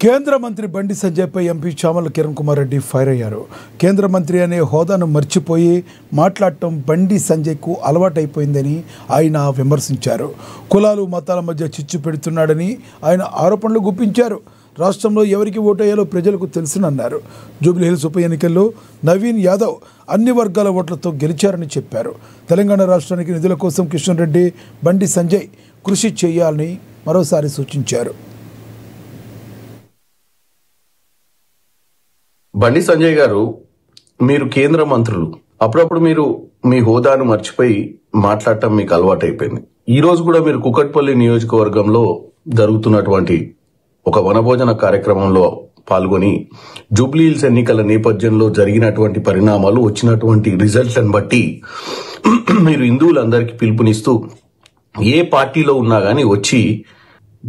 కేంద్ర మంత్రి బండి సంజయ్పై ఎంపీ చామల కిరణ్ కుమార్ రెడ్డి ఫైర్ అయ్యారు. కేంద్ర మంత్రి అనే హోదాను మర్చిపోయి మాట్లాడటం బండి సంజయ్కు అలవాటైపోయిందని ఆయన విమర్శించారు. కులాలు మతాల మధ్య చిచ్చు పెడుతున్నాడని ఆయన ఆరోపణలు గుప్పించారు. రాష్ట్రంలో ఎవరికి ఓటేయాలో ప్రజలకు తెలుసునన్నారు. జూబ్లీహిల్స్ ఉప ఎన్నికల్లో నవీన్ యాదవ్ అన్ని వర్గాల ఓట్లతో గెలిచారని చెప్పారు. తెలంగాణ రాష్ట్రానికి నిధుల కోసం కిషన్ రెడ్డి, బండి సంజయ్ కృషి చేయాలని మరోసారి సూచించారు. బండి సంజయ్ గారు, మీరు కేంద్ర మంత్రులు, అప్పుడప్పుడు మీరు మీ హోదాను మర్చిపోయి మాట్లాడటం మీకు అలవాటైపోయింది. ఈ రోజు కూడా మీరు కుకట్పల్లి నియోజకవర్గంలో జరుగుతున్నటువంటి ఒక వనభోజన కార్యక్రమంలో పాల్గొని జూబ్లీహిల్స్ ఎన్నికల నేపథ్యంలో జరిగినటువంటి పరిణామాలు, వచ్చినటువంటి రిజల్ట్లను బట్టి మీరు హిందువులందరికీ పిలుపునిస్తూ ఏ పార్టీలో ఉన్నా గానీ వచ్చి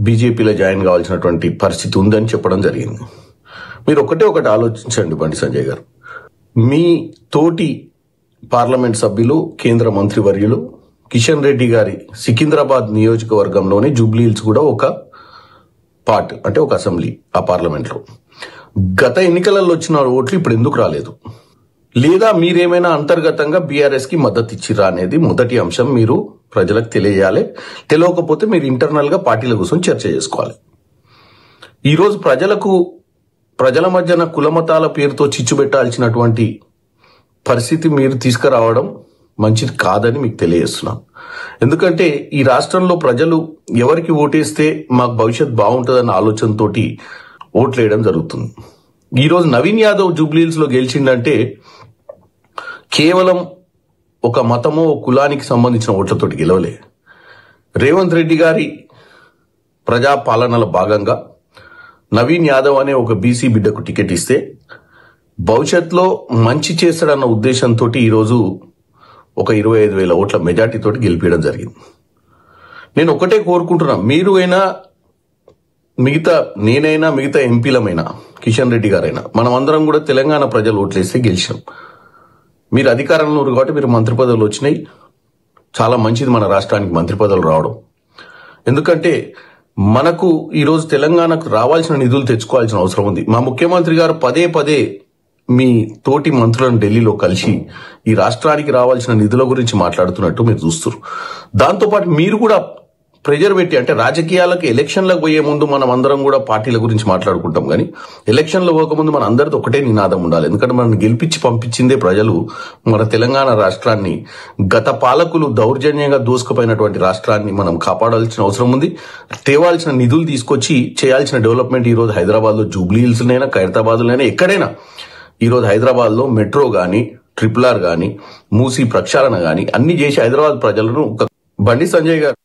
బీజేపీలో జాయిన్ కావాల్సినటువంటి పరిస్థితి ఉందని చెప్పడం జరిగింది. మీరు ఒకటి ఆలోచించండి బండి సంజయ్ గారు, మీ తోటి పార్లమెంట్ సభ్యులు, కేంద్ర మంత్రివర్యులు కిషన్ రెడ్డి గారి సికింద్రాబాద్ నియోజకవర్గంలోని జూబ్లీహిల్స్ కూడా ఒక పార్ట్, అంటే ఒక అసెంబ్లీ, ఆ పార్లమెంట్ లో గత ఎన్నికలలో వచ్చిన ఓట్లు ఇప్పుడు ఎందుకు రాలేదు, లేదా మీరేమైనా అంతర్గతంగా బీఆర్ఎస్ కి మద్దతు ఇచ్చిరా అనేది మొదటి అంశం మీరు ప్రజలకు తెలియజేయాలి. తెలియకపోతే మీరు ఇంటర్నల్ గా పార్టీల కోసం చర్చ చేసుకోవాలి. ఈరోజు ప్రజల మధ్యన కులమతాల పేరుతో చిచ్చు పెట్టాల్సినటువంటి పరిస్థితి మీరు తీసుకురావడం మంచిది కాదని మీకు తెలియజేస్తున్నాను. ఎందుకంటే ఈ రాష్ట్రంలో ప్రజలు ఎవరికి ఓటేస్తే మాకు భవిష్యత్ బాగుంటుందన్న ఆలోచనతో ఓట్లేయడం జరుగుతుంది. ఈరోజు నవీన్ యాదవ్ జూబ్లీహిల్స్ లో గెలిచిందంటే కేవలం ఒక మతమో కులానికి సంబంధించిన ఓట్లతోటి గెలవలే. రేవంత్ రెడ్డి గారి ప్రజాపాలనలో భాగంగా నవీన్ యాదవ్ అనే ఒక బీసీ బిడ్డకు టికెట్ ఇస్తే భవిష్యత్తులో మంచి చేస్తాడన్న ఉద్దేశంతో ఈరోజు ఒక 25,000 ఓట్ల మెజార్టీతోటి గెలిపించడం జరిగింది. నేను ఒకటే కోరుకుంటున్నా, మీరు అయినా నేనైనా మిగతా ఎంపీలమైనా, కిషన్ రెడ్డి గారైనా, మనం అందరం కూడా తెలంగాణ ప్రజలు ఓట్లేస్తే గెలిచాం. మీరు అధికారంలో ఉన్నారు కాబట్టి మీరు మంత్రి పదవులు వచ్చినాయి, చాలా మంచిది మన రాష్ట్రానికి మంత్రి పదవులు రావడం. ఎందుకంటే మనకు ఈరోజు తెలంగాణకు రావాల్సిన నిధులు తెచ్చుకోవాల్సిన అవసరం ఉంది. మా ముఖ్యమంత్రి గారు పదే మీ తోటి మంత్రులను ఢిల్లీలో కలిసి ఈ రాష్ట్రానికి రావాల్సిన నిధుల గురించి మాట్లాడుతున్నట్టు మీరు చూస్తారు. దాంతోపాటు మీరు కూడా ప్రెజర్ పెట్టి, అంటే రాజకీయాలకు ఎలక్షన్లకు పోయే ముందు మనం అందరం కూడా పార్టీల గురించి మాట్లాడుకుంటాం, కానీ ఎలక్షన్లో పోకముందు మన అందరితో ఒకటే నినాదం ఉండాలి. ఎందుకంటే మనం గెలిపించి పంపించిందే ప్రజలు మన తెలంగాణ రాష్ట్రాన్ని, గత పాలకులు దౌర్జన్యంగా దూసుకుపోయినటువంటి రాష్ట్రాన్ని మనం కాపాడాల్సిన అవసరం ఉంది. తేవాల్సిన నిధులు తీసుకొచ్చి చేయాల్సిన డెవలప్మెంట్ ఈరోజు హైదరాబాద్ లో జూబ్లీహిల్స్లైనా, ఖైరతాబాద్లోనైనా, ఎక్కడైనా ఈరోజు హైదరాబాద్ లో మెట్రో గాని, RRR గాని, మూసీ ప్రక్షాళన గాని అన్ని చేసి హైదరాబాద్ ప్రజలను బండి సంజయ్ గారు